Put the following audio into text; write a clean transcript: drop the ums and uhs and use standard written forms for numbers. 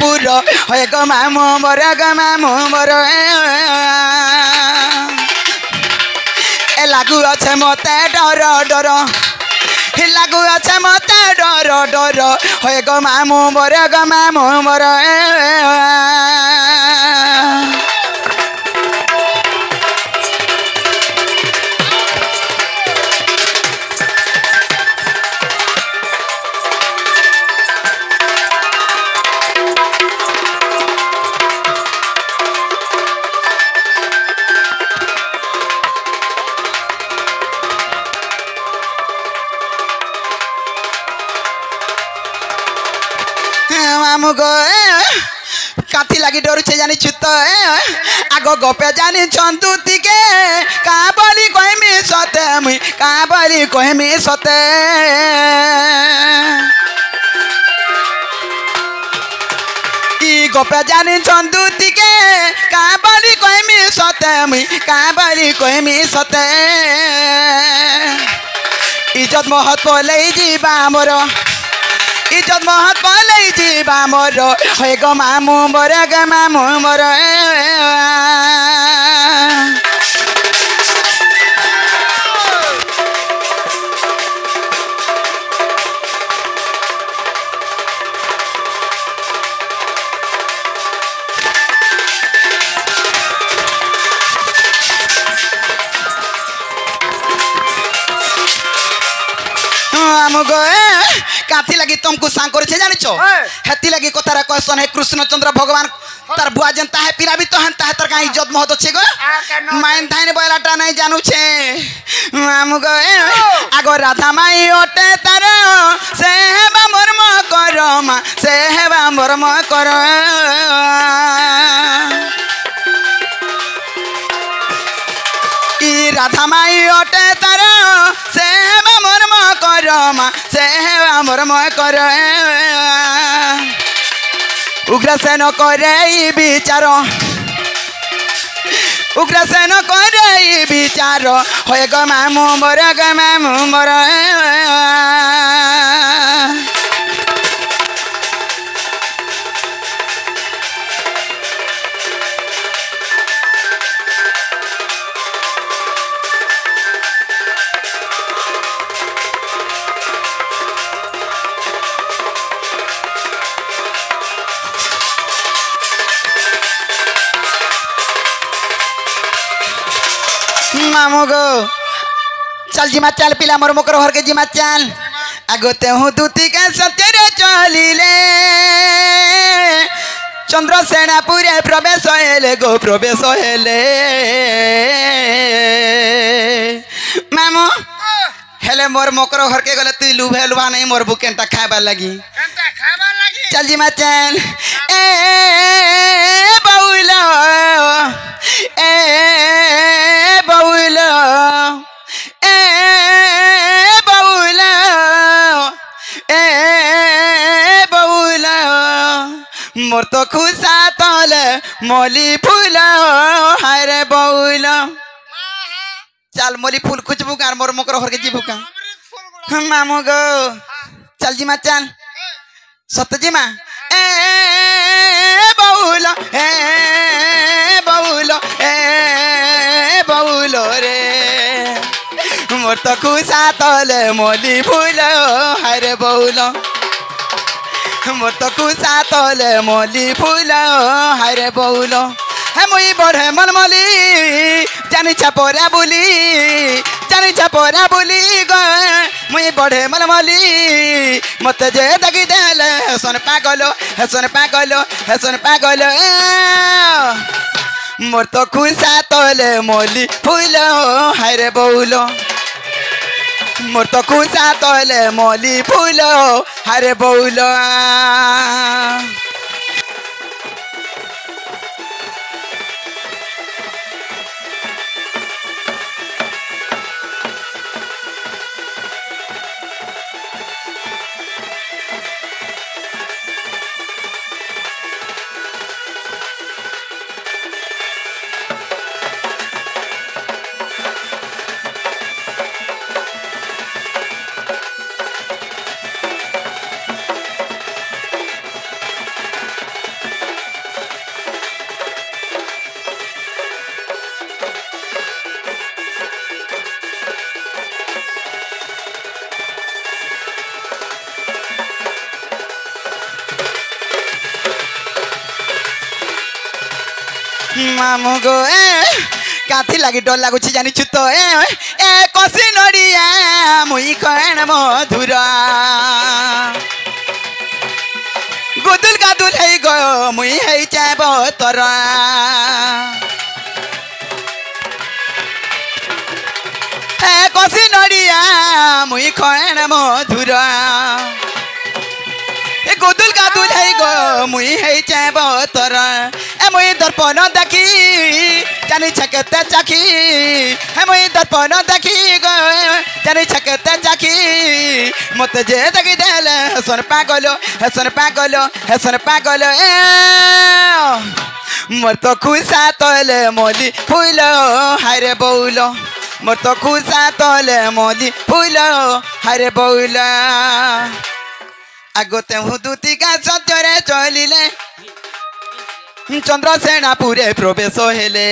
पुर होय ग मामू मोर ए लागू अच्छे मते डर डर लागू अच्छे मते डर डर होय ग मामू मोर मामू गो काथी लगी डरुचे जानी छुत आग गपे जानी चंदुती के का बोली कहमी सते मुई का बोली कहमी सते ई गपे जानी चंदुती के का बोली कहमी सते मुई का बोली कहमी सते इज्जत महत बोले जीवा मोर इज्जत महत बोले जीवा मोर होय ग मामू मोर मामू गो काथी लगी तुमको सांग करे जानिछ हेती लगी कतारा कहसन है कृष्णचंद्र भगवान तार बुआ जनता है पीरा भी तो हनता है तार का इज्जत महत छे गो माइन थाने बोलाटा नहीं जानू छे मामू गो आगो राधा माई ओटे तार से हेबा मर्म कर मा से हेबा मर्म कर ई राधा माई ओटे तार से हेबा मर्म कर मा से हेबा मर्म कर उग्रसेन करे विचार उग्रसेन करे विचार होय ग मामू मोर मामू गो चल जिमा चल पिला मोर मोकर घर के जिमा चल आगोते हूँ दूती के सत्य चलिले चंद्रसेनापुरे प्रवेश हेले गो प्रवेश हेले मामू हेले मोर मोकर घर के गले तू लुभे लुभा नहीं मोर बुकेंटा खाइबार लगी चल जिमा चल ए बाउला मोर तो खुशा तले मोली फूल हरे बउल चल मोली फूल खुचबू का मोर मोकर घर के जीबू का मामू गो चल जिमा चल सत जिमा बउल बउल रे मोर तो खुशा तले मोली फूल हरे बउल मोर तो खुशा तले मोली फूल हरे बउल हे मुई बढ़े मलमली जानी छापोरा बुली गो मुई बढ़े मलमली मत जे दगी देले हसन पागल मोर तो खुशा तले मोली फूल हरे बउल मोर तो खुशा तले मोली फूल हरे बउल मामू गो काथी लगी डर लगुच जानी तो ए कसी नड़िया मुई कण मधुर गुदुल गादुल है गो मुई है चाब तोरा कसी नड़िया मुई खण मधुर ए गुदुल गादुल है गो मुई है चाब तोर ए मुई दर्पण देखी जानी छकते चाखी ए मुई दर्पण देखी गो जानी छकते चाखी मत जे देखी देले हसन पागलो ए मोर तो खुशा तले मोली फूल हारे बौलो मोर तो खुशा तले मोली फूल हारे बौला आगते हुदुती का सत्यरे चलिले चंद्रसेना पूरे प्रवेश हेले